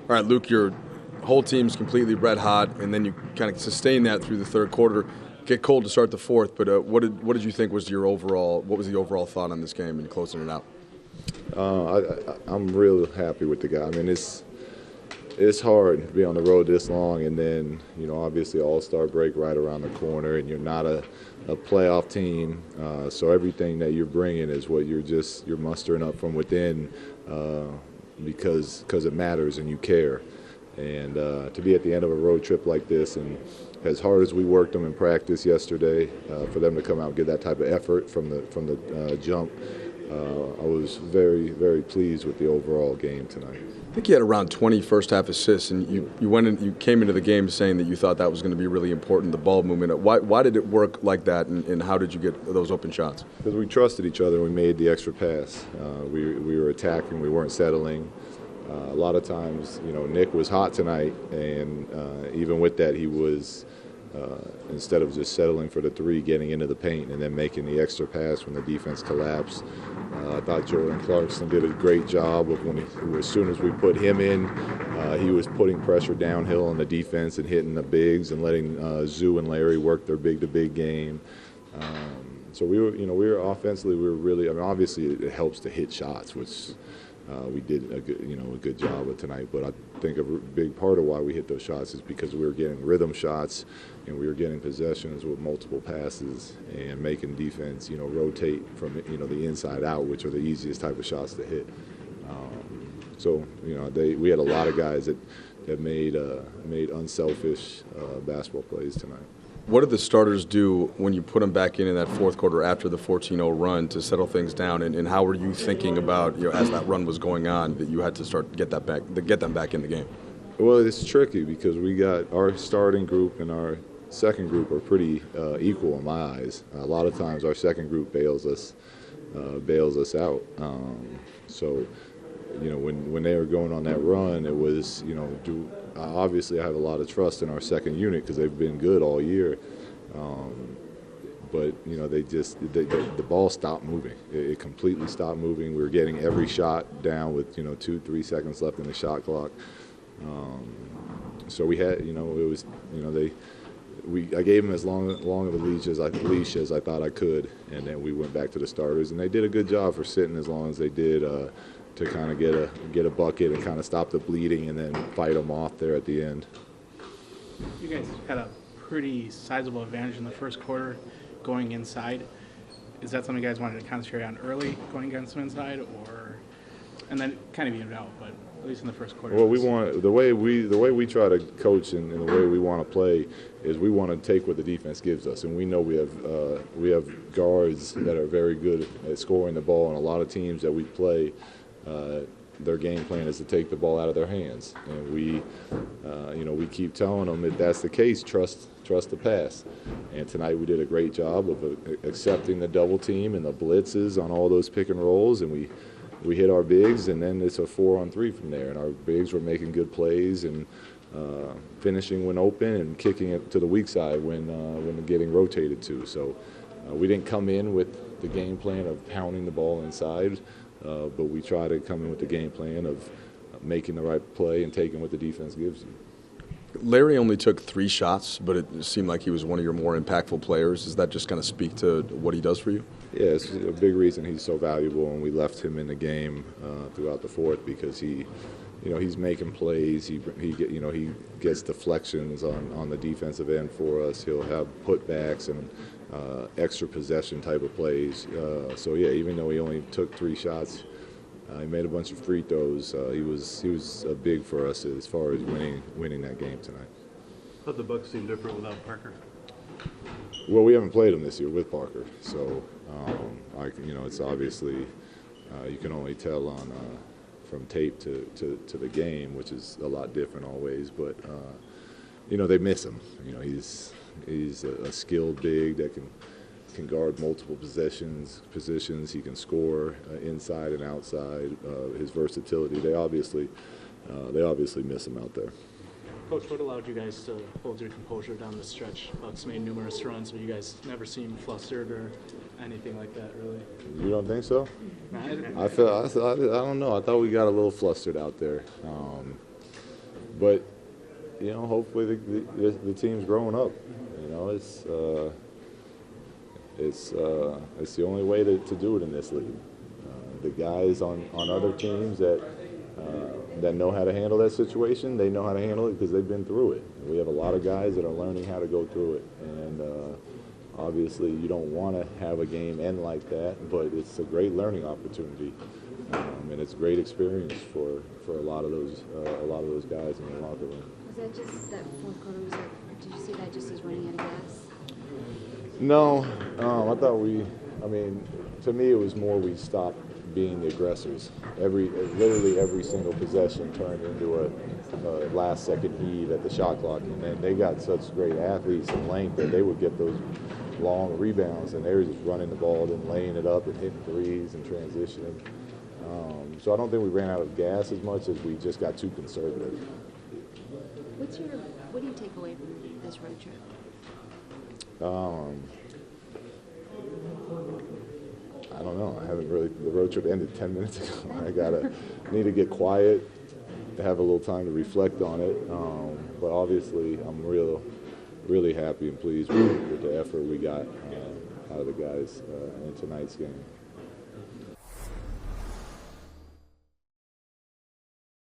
All right, Luke, your whole team's completely red hot, and then you kind of sustain that through the third quarter. Get cold to start the fourth, but what did you think was the overall thought on this game and closing it out? I'm real happy with the guy. I mean, it's hard to be on the road this long, and then obviously All-Star break right around the corner, and you're not a playoff team, so everything that you're bringing is what you're mustering up from within, because it matters and you care. And to be at the end of a road trip like this, and as hard as we worked them in practice yesterday, for them to come out and give that type of effort from the jump, I was very, very pleased with the overall game tonight. I think you had around 20 first-half assists, and you came into the game saying that you thought that was going to be really important, the ball movement. Why did it work like that, and how did you get those open shots? Because we trusted each other and we made the extra pass. We were attacking, we weren't settling. A lot of times, Nick was hot tonight, and even with that, he was, instead of just settling for the three, getting into the paint and then making the extra pass when the defense collapsed. I thought Jordan Clarkson did a great job of as soon as we put him in, he was putting pressure downhill on the defense and hitting the bigs and letting Zoo and Larry work their big-to-big game. So we were offensively, we were really, I mean, obviously it helps to hit shots, which we did a good job of tonight. But I think a big part of why we hit those shots is because we were getting rhythm shots and we were getting possessions with multiple passes and making defense, rotate from the inside out, which are the easiest type of shots to hit. So we had a lot of guys that made unselfish basketball plays tonight. What did the starters do when you put them back in that fourth quarter after the 14-0 run to settle things down? And how were you thinking about, as that run was going on, that you had to start get them back in the game? Well, it's tricky because we got our starting group and our second group are pretty equal in my eyes. A lot of times our second group bails us out. So when they were going on that run, it was obviously I have a lot of trust in our second unit because they've been good all year. But the ball stopped moving. It completely stopped moving. We were getting every shot down with 2-3 seconds left in the shot clock. So we had I gave them as long of a leash as I thought I could, and then we went back to the starters, and they did a good job for sitting as long as they did to kind of get a bucket and kind of stop the bleeding and then fight them off there at the end. You guys had a pretty sizable advantage in the first quarter going inside. Is that something you guys wanted to concentrate on early, going against them inside, and then kind of even out, but at least in the first quarter? Well, the way we try to coach and the way we want to play is we want to take what the defense gives us, and we know we have guards that are very good at scoring the ball, and a lot of teams that we play, their game plan is to take the ball out of their hands, and we keep telling them if that's the case, trust the pass. And tonight we did a great job of accepting the double team and the blitzes on all those pick and rolls, and we hit our bigs, and then it's a 4-on-3 from there. And our bigs were making good plays and finishing when open and kicking it to the weak side when getting rotated to. So we didn't come in with the game plan of pounding the ball inside, but we try to come in with the game plan of making the right play and taking what the defense gives you. Larry only took 3 shots, but it seemed like he was one of your more impactful players. Does that just kind of speak to what he does for you? Yeah, it's a big reason he's so valuable, and we left him in the game throughout the fourth because he's making plays. He gets deflections on the defensive end for us. He'll have putbacks and extra possession type of plays. So yeah, even though he only took 3 shots, he made a bunch of free throws. He was big for us as far as winning that game tonight. How'd the Bucks seem different without Parker? Well, we haven't played him this year with Parker, so it's obviously you can only tell on from tape to the game, which is a lot different always. But they miss him. He's a skilled big that can guard multiple positions. He can score inside and outside. His versatility. They obviously miss him out there. Coach, what allowed you guys to hold your composure down the stretch? Bucks made numerous runs, but you guys never seemed flustered or anything like that, really. You don't think so? I don't know. I thought we got a little flustered out there. but you know, hopefully the team's growing up. You know, it's the only way to do it in this league. The guys on other teams that know how to handle that situation, they know how to handle it because they've been through it. We have a lot of guys that are learning how to go through it, and obviously you don't want to have a game end like that, but it's a great learning opportunity, and it's a great experience for a lot of those guys in the locker room. Was that just that fourth quarter? Did you see that just as running out of gas? No, I thought to me it was more we stopped being the aggressors. Literally every single possession turned into a last-second heave at the shot clock, and then they got such great athletes and length that they would get those long rebounds, and they were just running the ball and laying it up and hitting threes and transitioning. So I don't think we ran out of gas as much as we just got too conservative. What do you take away from this road trip? I don't know. I haven't really. The road trip ended 10 minutes ago. Need to get quiet, have a little time to reflect on it. But obviously, I'm really happy and pleased with the effort we got out of the guys in tonight's game.